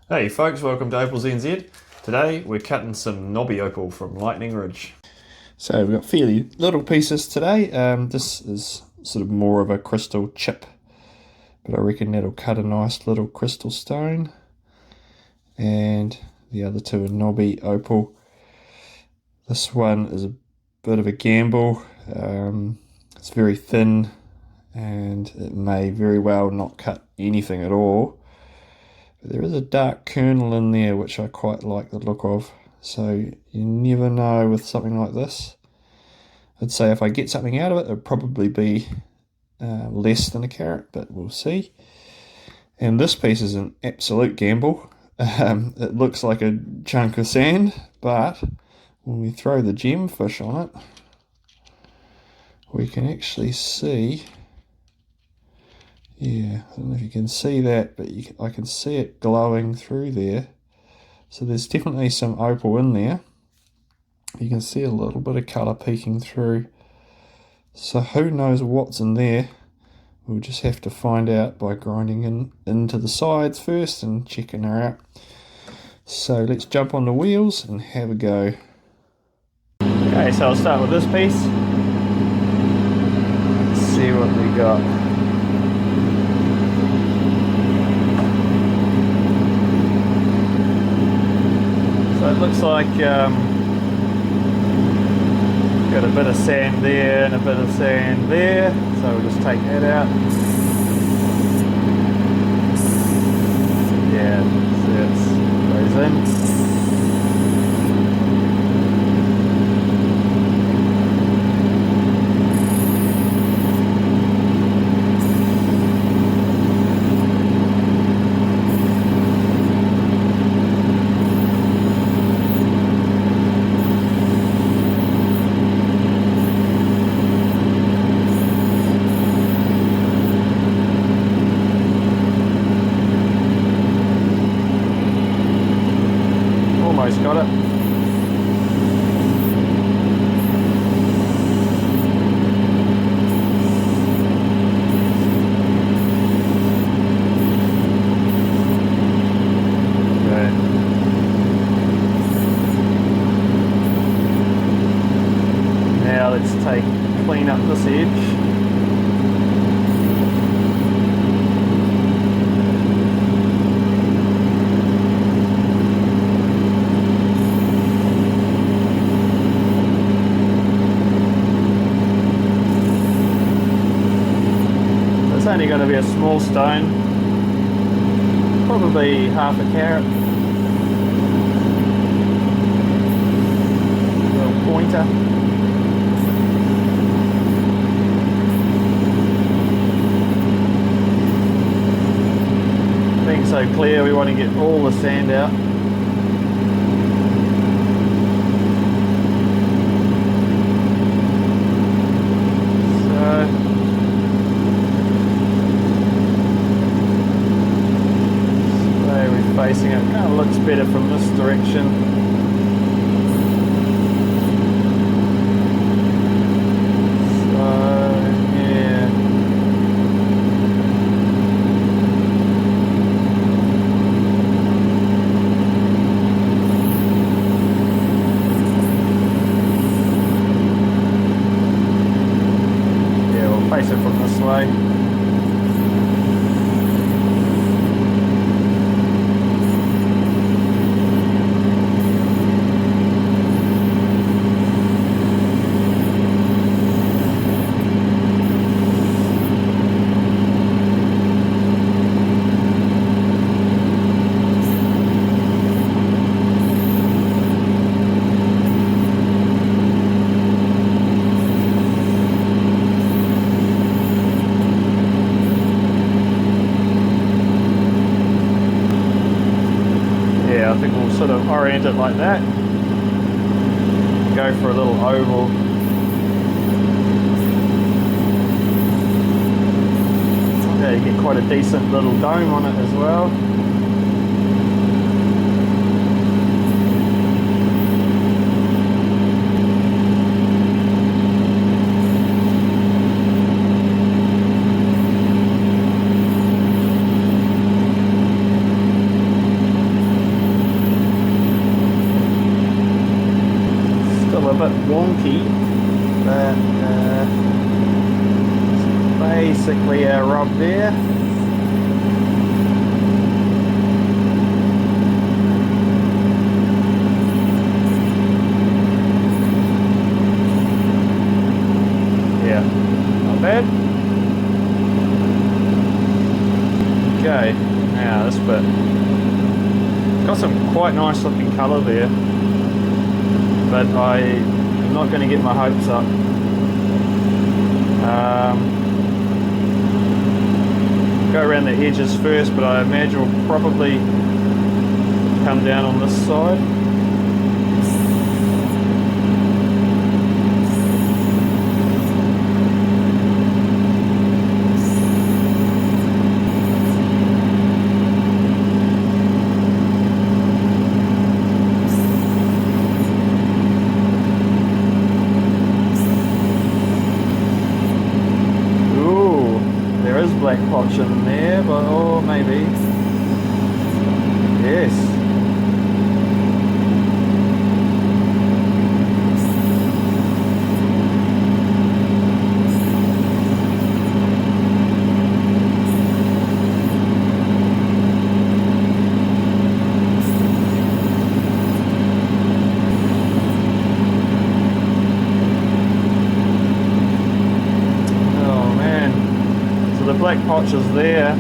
Hey folks, welcome to Opals NZ. Today we're cutting some Nobby Opal from Lightning Ridge. So we've got fairly little pieces today. This is sort of more of a crystal chip, but I reckon that'll cut a nice little crystal stone. And the other two are Nobby Opal. This one is a bit of a gamble. It's very thin and it may very well not cut anything at all. There is a dark kernel in there which I quite like the look of, so you never know with something like this. I'd say if I get something out of it, it'll probably be less than a carat, but we'll see. And this piece is an absolute gamble. It looks like a chunk of sand, but when we throw the gemfish on it, we can actually see. Yeah, I don't know if you can see that, but I can see it glowing through there. So there's definitely some opal in there. You can see a little bit of colour peeking through. So who knows what's in there? We'll just have to find out by grinding into the sides first and checking her out. So let's jump on the wheels and have a go. Okay, so I'll start with this piece. Let's see what we got. So it looks like got a bit of sand there and a bit of sand there, so we'll just take that out. Yeah, so that goes in. Almost got it. Okay. Now let's clean up this edge. It's only going to be a small stone, probably half a carat. Little pointer. Being so clear, we want to get all the sand out. Facing it, kind of looks better from this direction. So, yeah. Yeah, we'll face it from this way. I think we'll sort of orient it like that. Go for a little oval. Yeah, you get quite a decent little dome on it as well. bit wonky, but basically our rub there. Yeah, not bad. Okay, now this bit. It's got some quite nice looking colour there, but I'm not going to get my hopes up. Go around the edges first, but I imagine we'll probably come down on this side. Black potch in there, but oh, maybe. Yes. Black potch is there.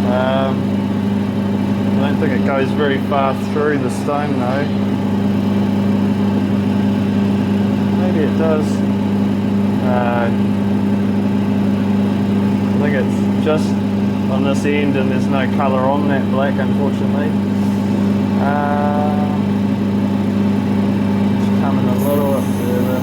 I don't think it goes very far through the stone though. Maybe it does. I think it's just on this end and there's no colour on that black, unfortunately. It's coming a little bit further.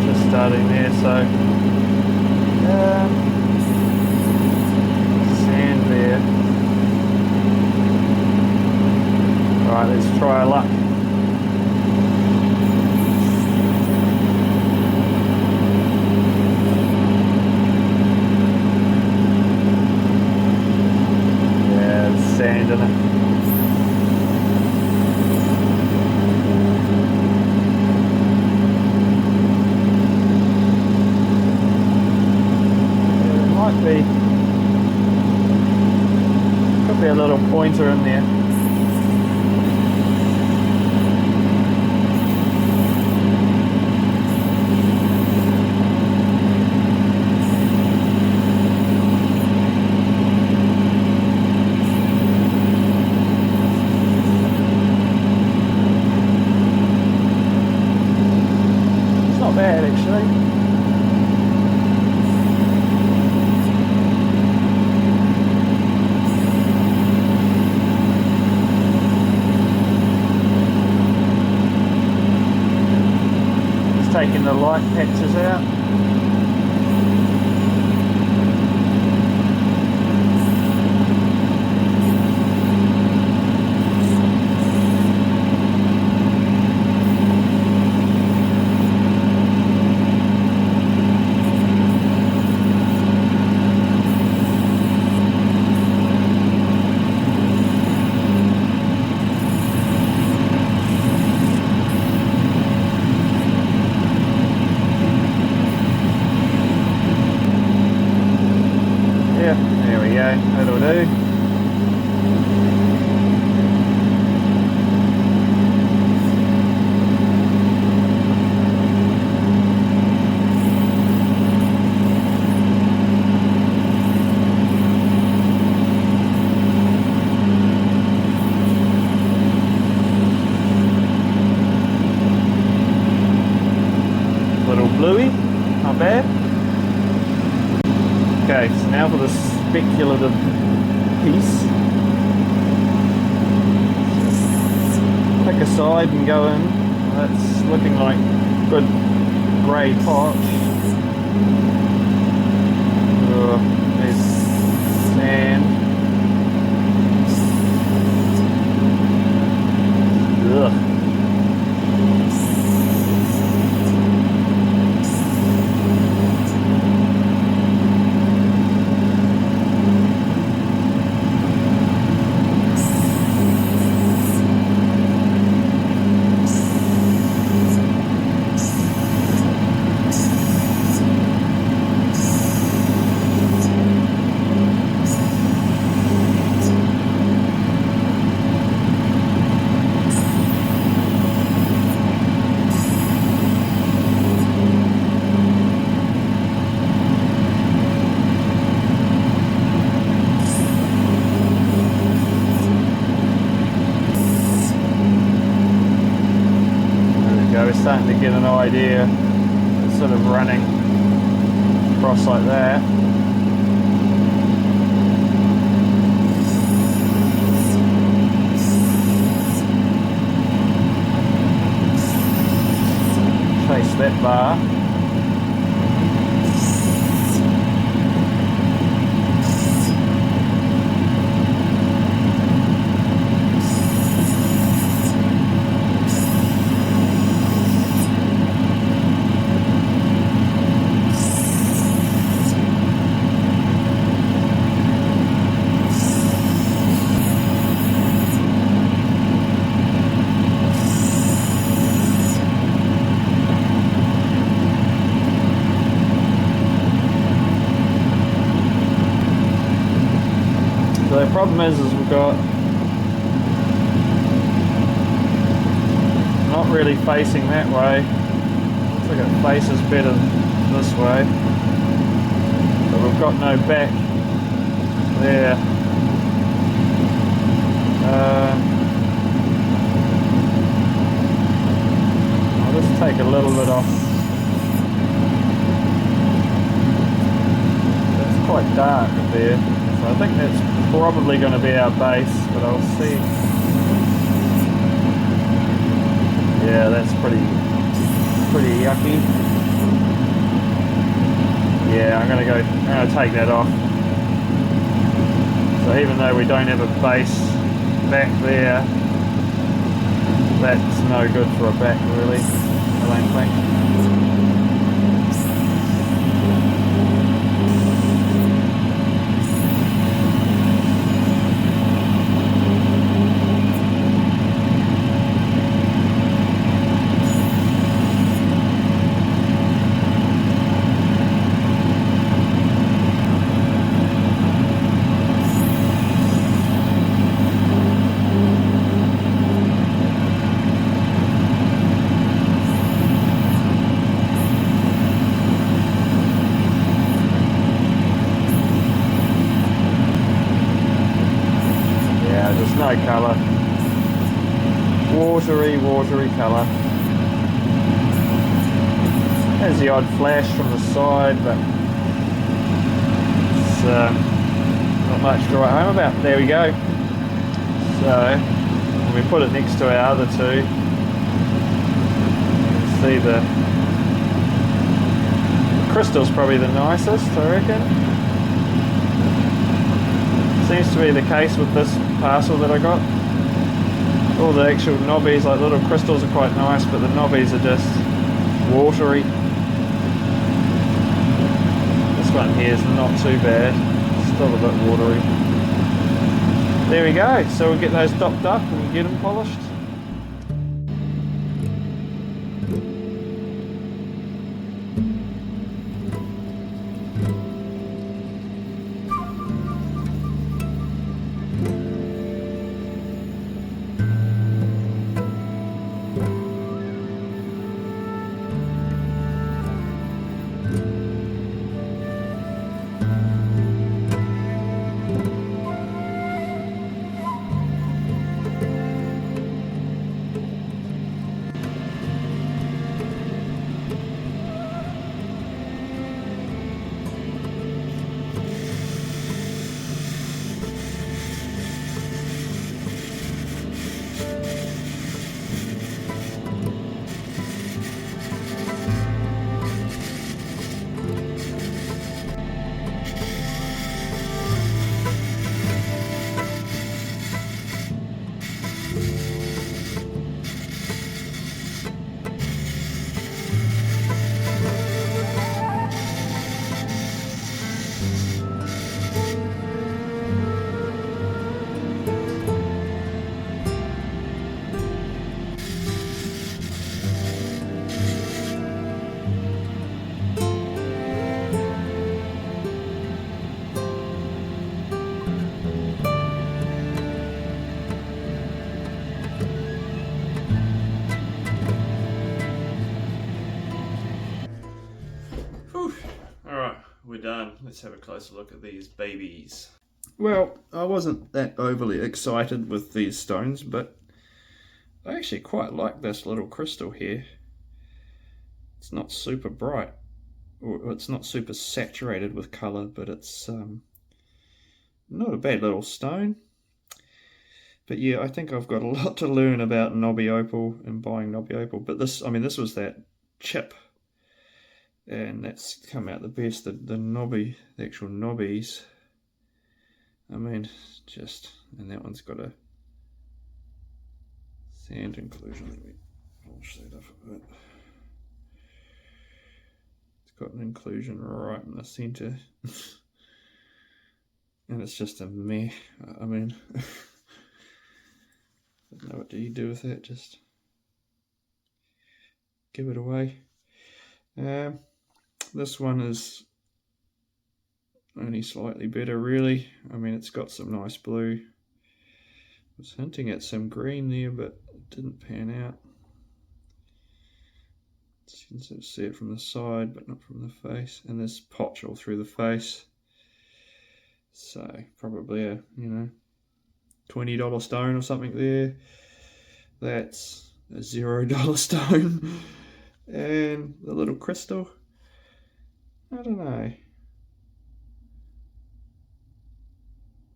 Just starting there, so sand there. Alright, let's try our luck. Yeah, there's sand in it. Could be a little pointer in there. It's not bad actually. Taking the light patches out. There we go, that'll do. Little bluey, not bad. Okay, so now for the speculative piece. Pick a side and go in. That's looking like good grey potch. There's sand. Ugh. starting to get an idea. It's sort of running across like that. Chase that bar. The problem is we've got not really facing that way. Looks like it faces better this way, but we've got no back there. I'll just take a little bit off. That's quite dark up there, so I think that's probably going to be our base, but I'll see. Yeah, that's pretty yucky. Yeah, I'm going to take that off. So even though we don't have a base back there, that's no good for a back really, I don't think. No colour. Watery colour. There's the odd flash from the side, but it's not much to write home about. There we go. So when we put it next to our other two, you can see the crystal's probably the nicest, I reckon. Seems to be the case with this parcel that I got. All the actual knobbies, like little crystals, are quite nice, but the knobbies are just watery. This one here is not too bad, still a bit watery. There we go, so we'll get those dopped up and we'll get them polished. We're done. Let's have a closer look at these babies. Well, I wasn't that overly excited with these stones, but I actually quite like this little crystal here. It's not super bright, or it's not super saturated with colour, but it's not a bad little stone. But yeah, I think I've got a lot to learn about Nobby Opal and buying Nobby Opal. But this, I mean, this was that chip, and that's come out the best. The Nobby, the actual Nobbies. I mean, just, and that one's got a sand inclusion. Let me polish that up a bit. It's got an inclusion right in the centre. And it's just a meh. I mean, I don't know, what do you do with that? Just give it away. This one is only slightly better, really. I mean, it's got some nice blue. I was hinting at some green there, but it didn't pan out. You can sort of see it from the side, but not from the face. And there's potch all through the face. So probably a, you know, $20 stone or something there. That's a $0 stone. And the little crystal, I don't know,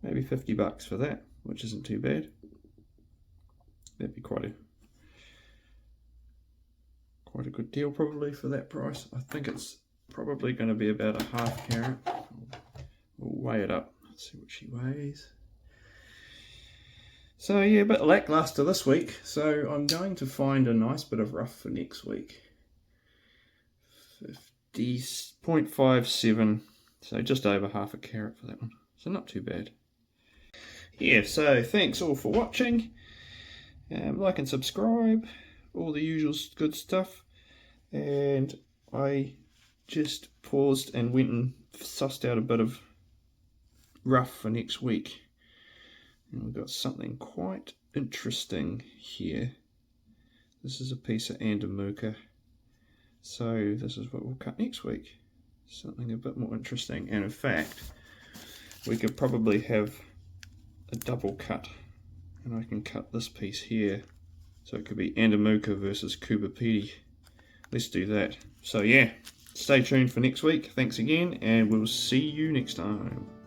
maybe $50 for that, which isn't too bad. That'd be quite a good deal probably for that price. I think it's probably going to be about a ½ carat. We'll weigh it up, see what she weighs. So yeah, a bit lackluster this week, so I'm going to find a nice bit of rough for next week. 50.57, so just over ½ carat for that one, so not too bad. Yeah, so thanks all for watching. Like and subscribe, all the usual good stuff. And I just paused and went and sussed out a bit of rough for next week. And we've got something quite interesting here. This is a piece of Andamuka. So this is what we'll cut next week. Something a bit more interesting. And in fact, we could probably have a double cut. And I can cut this piece here. So it could be Andamuka versus Kubapedi. Let's do that. So yeah, stay tuned for next week. Thanks again, and we'll see you next time.